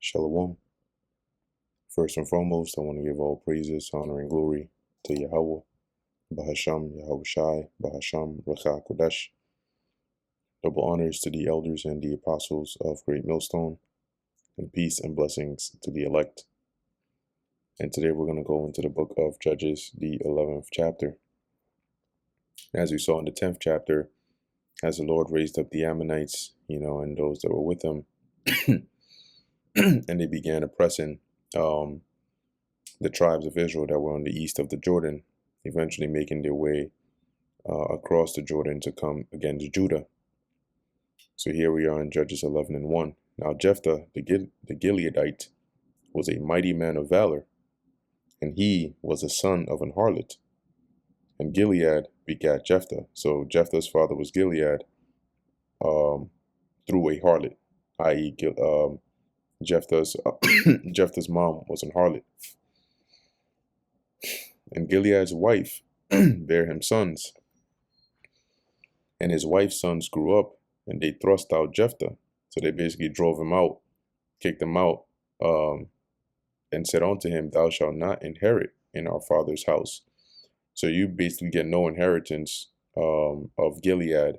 Shalom. First and foremost, I want to give all praises, honor, and glory to Yahweh, Bahasham, Yahweh Shai, Bahasham, Racha Kodesh. Double honors to the elders and the apostles of Great Millstone, and peace and blessings to the elect. And today we're going to go into the book of Judges, the 11th chapter. As we saw in the 10th chapter, as the Lord raised up the Ammonites, and those that were with them, and they began oppressing the tribes of Israel that were on the east of the Jordan, eventually making their way across the Jordan to come against Judah. So here we are in Judges 11 and 1. Now Jephthah, the Gileadite, was a mighty man of valor, and he was the son of an harlot. And Gilead begat Jephthah. So Jephthah's father was Gilead through a harlot, i.e. Jephthah's mom was an harlot. And Gilead's wife bare him sons. And his wife's sons grew up, and they thrust out Jephthah. So they basically drove him out, kicked him out, and said unto him, "Thou shalt not inherit in our father's house." So you basically get no inheritance of Gilead,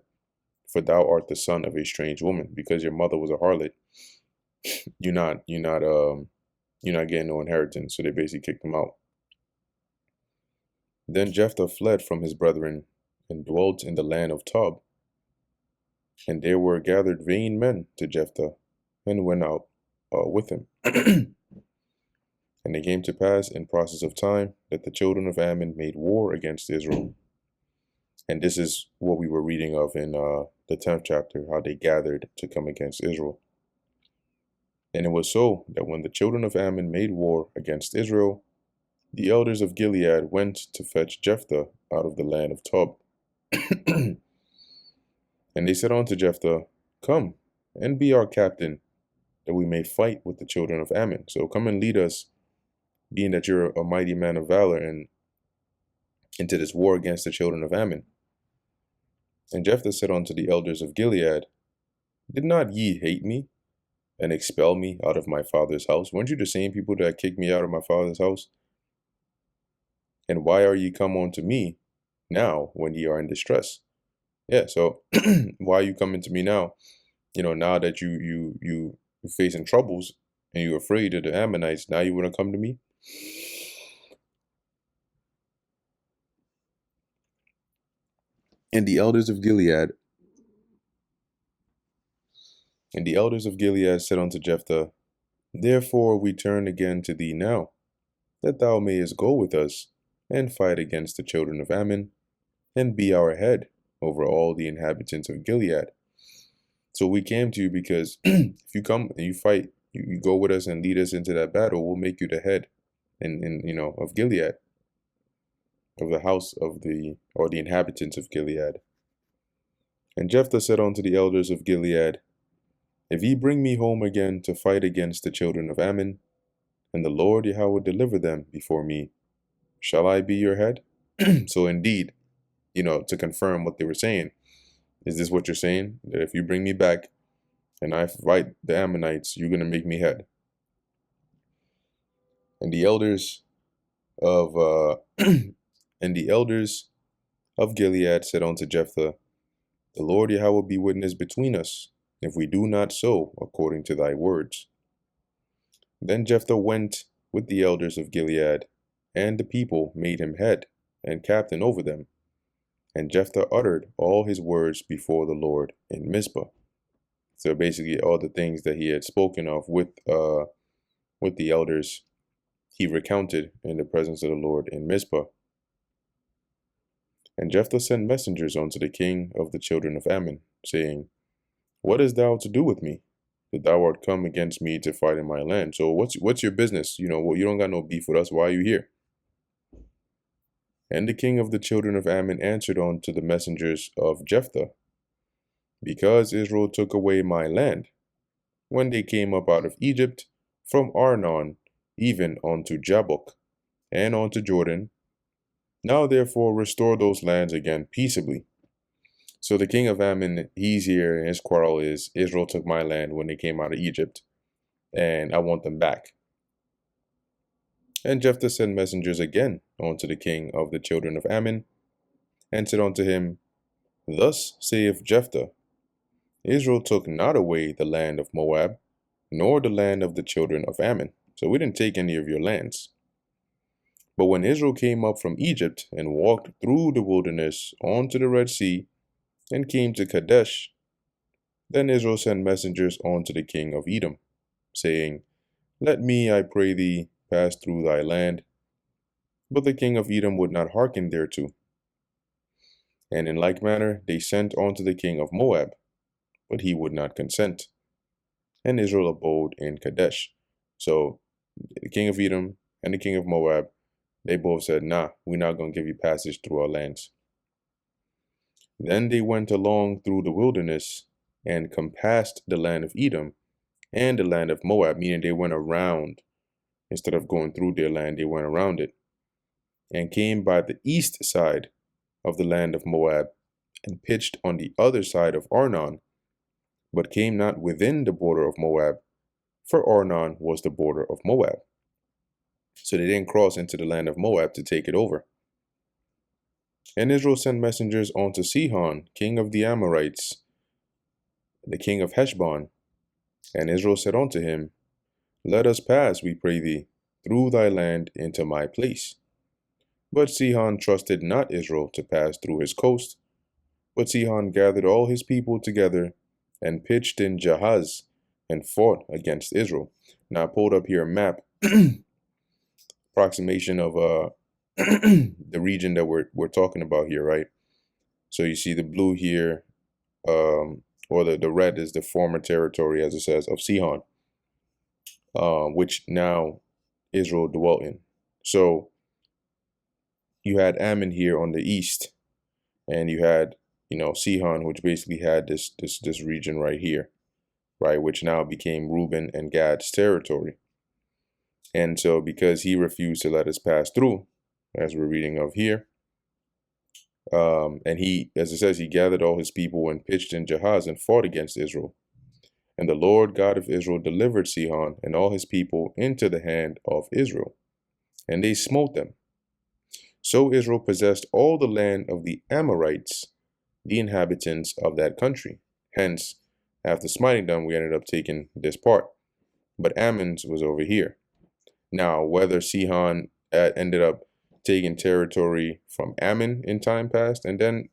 for thou art the son of a strange woman. Because your mother was a harlot, you're not getting no inheritance. So they basically kicked him out. Then Jephthah fled from his brethren and dwelt in the land of Tob. And there were gathered vain men to Jephthah, and went out with him. And it came to pass in process of time that the children of Ammon made war against Israel. And this is what we were reading of in the 10th chapter, how they gathered to come against Israel. And it was so that when the children of Ammon made war against Israel, the elders of Gilead went to fetch Jephthah out of the land of Tob. And they said unto Jephthah, "Come and be our captain, that we may fight with the children of Ammon." So come and lead us, being that you're a mighty man of valor, and into this war against the children of Ammon. And Jephthah said unto the elders of Gilead, "Did not ye hate me, and expel me out of my father's house? Weren't you the same people that kicked me out of my father's house? And why are ye come unto me now, when ye are in distress?" Yeah, so why are you coming to me now? Now that you're facing troubles and you're afraid of the Ammonites, now you want to come to me? And the elders of Gilead said unto Jephthah, "Therefore we turn again to thee now, that thou mayest go with us, and fight against the children of Ammon, and be our head over all the inhabitants of Gilead." So we came to you because if you come and you fight, you go with us and lead us into that battle, we'll make you the head of Gilead, of the house of the inhabitants of Gilead. And Jephthah said unto the elders of Gilead, "If ye bring me home again to fight against the children of Ammon, and the Lord Yahweh deliver them before me, shall I be your head?" So indeed, to confirm what they were saying, is this what you're saying? That if you bring me back and I fight the Ammonites, you're going to make me head? And the elders of Gilead said unto Jephthah, "The Lord Yahweh be witness between us, if we do not so according to thy words." Then Jephthah went with the elders of Gilead, and the people made him head and captain over them. And Jephthah uttered all his words before the Lord in Mizpah. So basically all the things that he had spoken of with the elders, he recounted in the presence of the Lord in Mizpah. And Jephthah sent messengers unto the king of the children of Ammon, saying, "What hast thou to do with me, that thou art come against me to fight in my land?" So what's your business? You don't got no beef with us. Why are you here? And the king of the children of Ammon answered unto the messengers of Jephthah, "Because Israel took away my land, when they came up out of Egypt, from Arnon even unto Jabbok, and unto Jordan. Now therefore restore those lands again peaceably." So the king of Ammon, he's here, and his quarrel is Israel took my land when they came out of Egypt. and I want them back. And Jephthah sent messengers again unto the king of the children of Ammon, and said unto him, Thus saith Jephthah, Israel took not away the land of Moab, nor the land of the children of Ammon. So we didn't take any of your lands. But when Israel came up from Egypt and walked through the wilderness onto the Red Sea and came to Kadesh, then Israel sent messengers unto the king of Edom, saying, Let me, I pray thee, pass through thy land. But the king of Edom would not hearken thereto. And in like manner they sent unto the king of Moab, but he would not consent. And Israel abode in Kadesh. So the king of Edom and the king of Moab, they both said, Nah, we're not going to give you passage through our lands. Then they went along through the wilderness and compassed the land of Edom and the land of Moab, meaning they went around. Instead of going through their land, they went around it, and came by the east side of the land of Moab, and pitched on the other side of Arnon, but came not within the border of Moab, for Arnon was the border of Moab. So they didn't cross into the land of Moab to take it over. And Israel sent messengers unto Sihon, king of the Amorites, the king of Heshbon. And Israel said unto him, Let us pass, we pray thee, through thy land into my place. But Sihon trusted not Israel to pass through his coast. But Sihon gathered all his people together, and pitched in Jahaz, and fought against Israel. Now I pulled up here a map, approximation of the region that we're talking about here, right? So you see the blue here, or the red is the former territory, as it says, of Sihon, which now Israel dwelt in. So you had Ammon here on the east, and you had, Sihon, which basically had this region right here, right, which now became Reuben and Gad's territory. And so because he refused to let us pass through, as we're reading of here, and he, as it says, he gathered all his people and pitched in Jahaz and fought against Israel. And the Lord God of Israel delivered Sihon and all his people into the hand of Israel, and they smote them. So Israel possessed all the land of the Amorites, the inhabitants of that country. Hence, after smiting them, we ended up taking this part. But Ammon's was over here. Now, whether Sihon ended up taking territory from Ammon in time past and then,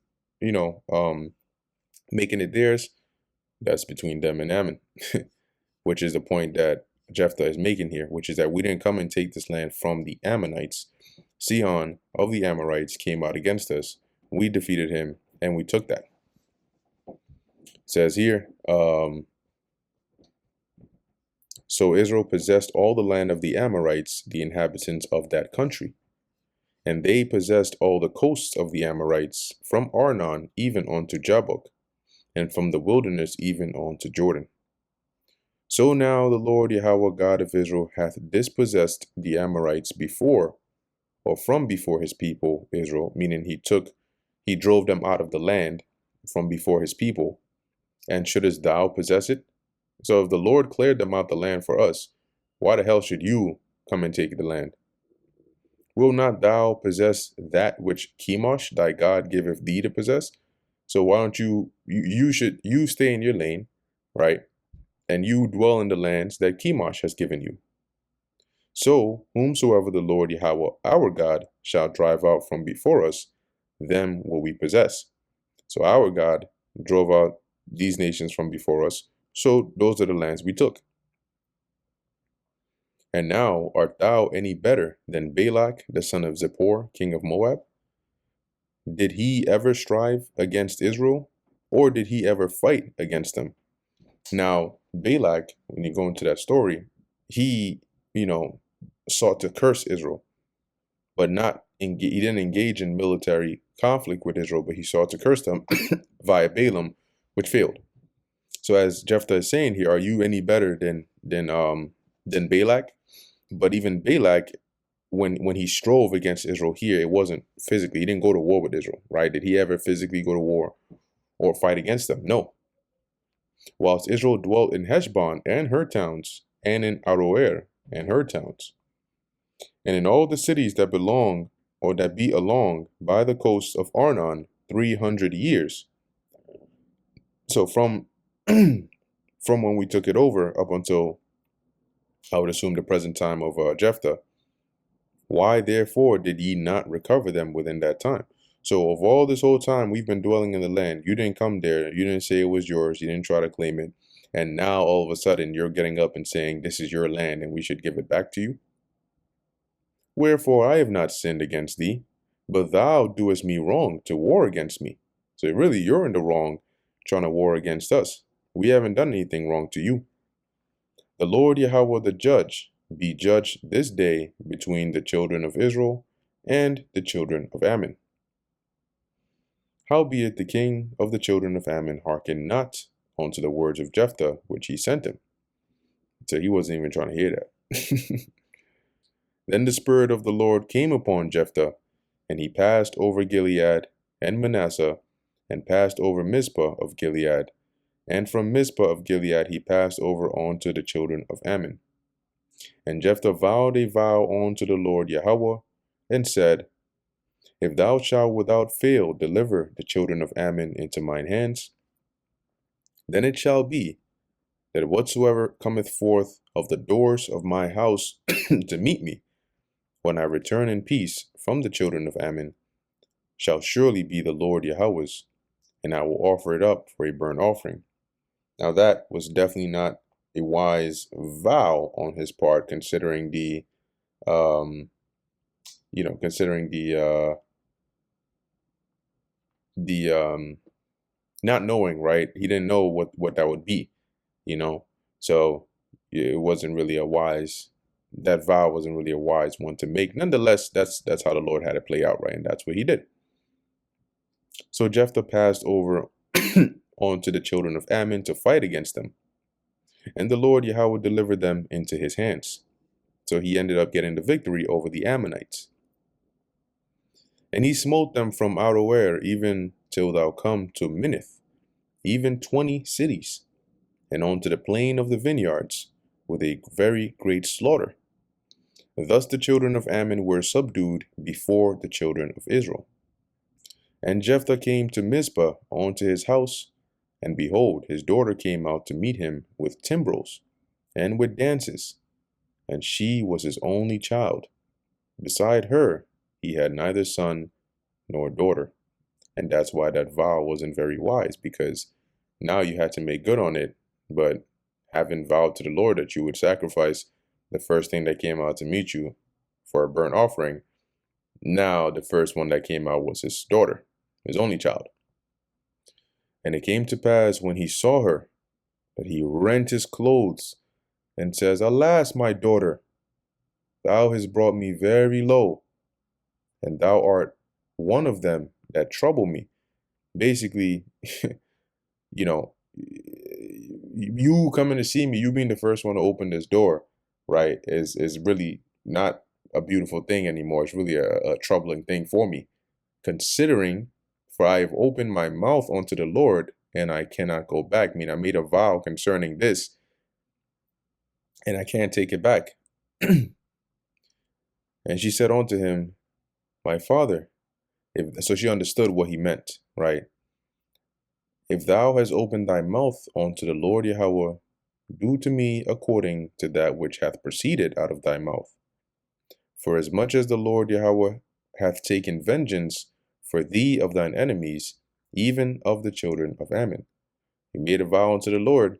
making it theirs, that's between them and Ammon, which is the point that Jephthah is making here, which is that we didn't come and take this land from the Ammonites. Sihon of the Amorites came out against us. We defeated him, and we took that. It says here, so Israel possessed all the land of the Amorites, the inhabitants of that country. And they possessed all the coasts of the Amorites, from Arnon even unto Jabbok, and from the wilderness even unto Jordan. So now the Lord Yahweh God of Israel hath dispossessed the Amorites before, or from before his people Israel, meaning he drove them out of the land from before his people. And shouldest thou possess it? So if the Lord cleared them out the land for us, why the hell should you come and take the land? Will not thou possess that which Chemosh thy God giveth thee to possess? So why don't you stay in your lane, right? And you dwell in the lands that Chemosh has given you. So whomsoever the Lord Yahweh our God shall drive out from before us, them will we possess. So our God drove out these nations from before us, so those are the lands we took. And now art thou any better than Balak, the son of Zippor, king of Moab? Did he ever strive against Israel, or did he ever fight against them? Now, Balak, when you go into that story, he, sought to curse Israel, but he didn't engage in military conflict with Israel, but he sought to curse them via Balaam, which failed. So as Jephthah is saying here, are you any better than Balak? But even Balak, when he strove against Israel here, it wasn't physically. He didn't go to war with Israel, right? Did he ever physically go to war or fight against them? No. Whilst Israel dwelt in Heshbon and her towns, and in Aroer and her towns, and in all the cities that belong or that be along by the coast of Arnon 300 years. So from from when we took it over up until, I would assume, the present time of Jephthah, why therefore did ye not recover them within that time? So of all this whole time we've been dwelling in the land, you didn't come there, you didn't say it was yours, you didn't try to claim it, and now all of a sudden you're getting up and saying this is your land and we should give it back to you? Wherefore I have not sinned against thee, but thou doest me wrong to war against me. So really you're in the wrong trying to war against us. We haven't done anything wrong to you. The Lord Yahweh the judge be judged this day between the children of Israel and the children of Ammon. Howbeit the king of the children of Ammon hearkened not unto the words of Jephthah which he sent him. So he wasn't even trying to hear that. Then the Spirit of the Lord came upon Jephthah, and he passed over Gilead and Manasseh, and passed over Mizpah of Gilead, and from Mizpah of Gilead he passed over unto the children of Ammon. And Jephthah vowed a vow unto the Lord Yahweh, and said, If thou shalt without fail deliver the children of Ammon into mine hands, then it shall be that whatsoever cometh forth of the doors of my house to meet me, when I return in peace from the children of Ammon, shall surely be the Lord Yahweh's, and I will offer it up for a burnt offering. Now that was definitely not a wise vow on his part, considering the, considering the not knowing, right? He didn't know what that would be, so it wasn't really a wise. That vow wasn't really a wise one to make. Nonetheless, that's how the Lord had it play out, right? And that's what he did. So Jephthah passed over onto the children of Ammon to fight against them, and the Lord Yahweh delivered them into his hands. So he ended up getting the victory over the Ammonites. And he smote them from Aroer even till thou come to Minnith, even 20 cities, and onto the plain of the vineyards, with a very great slaughter. Thus the children of Ammon were subdued before the children of Israel. And Jephthah came to Mizpah unto his house, and behold, his daughter came out to meet him with timbrels and with dances, and she was his only child. Beside her, he had neither son nor daughter. And that's why that vow wasn't very wise, because now you had to make good on it, but having vowed to the Lord that you would sacrifice the first thing that came out to meet you for a burnt offering, now the first one that came out was his daughter, his only child. And it came to pass when he saw her, that he rent his clothes, and says, Alas, my daughter, thou hast brought me very low, and thou art one of them that trouble me. Basically, you coming to see me, you being the first one to open this door, right, is really not a beautiful thing anymore. It's really a troubling thing for me, considering, for I have opened my mouth unto the Lord, and I cannot go back. I mean, I made a vow concerning this, and I can't take it back. And she said unto him, My father, so she understood what he meant, right? If thou hast opened thy mouth unto the Lord Yahweh, do to me according to that which hath proceeded out of thy mouth. For as much as the Lord Yahweh hath taken vengeance for thee of thine enemies, even of the children of Ammon. He made a vow unto the Lord,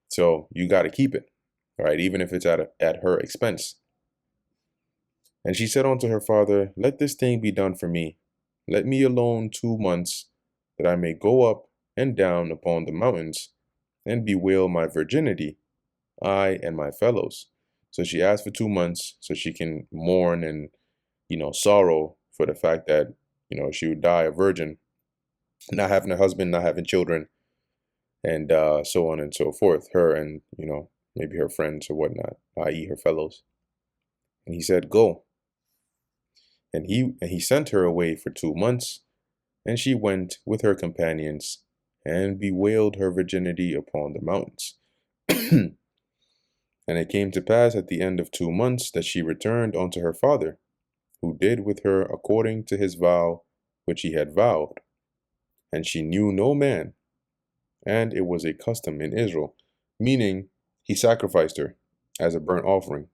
so you got to keep it, all right, even if it's at her expense. And she said unto her father, Let this thing be done for me. Let me alone 2 months, that I may go up and down upon the mountains, and bewail my virginity, I and my fellows. So she asked for 2 months so she can mourn and, sorrow for the fact that, she would die a virgin, not having a husband, not having children, and so on and so forth. Her and, maybe her friends or whatnot, i.e. her fellows. And he said, Go. And he sent her away for 2 months, and she went with her companions and bewailed her virginity upon the mountains. And it came to pass at the end of 2 months that she returned unto her father, who did with her according to his vow which he had vowed. And she knew no man, and it was a custom in Israel, meaning he sacrificed her as a burnt offering.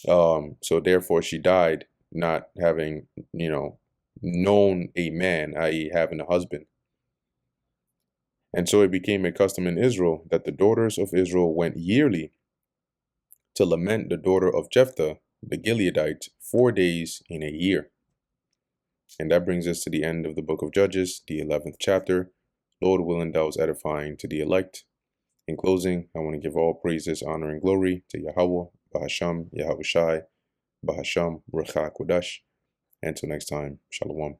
So therefore she died not having, known a man, i.e., having a husband. And so it became a custom in Israel that the daughters of Israel went yearly to lament the daughter of Jephthah, the Gileadite, 4 days in a year. And that brings us to the end of the book of Judges, the 11th chapter. Lord willing, that was edifying to the elect. In closing, I want to give all praises, honor, and glory to Yahweh, Bahasham, Yahushai, Bahasham, Ruach HaKodesh. Until next time, Shalom.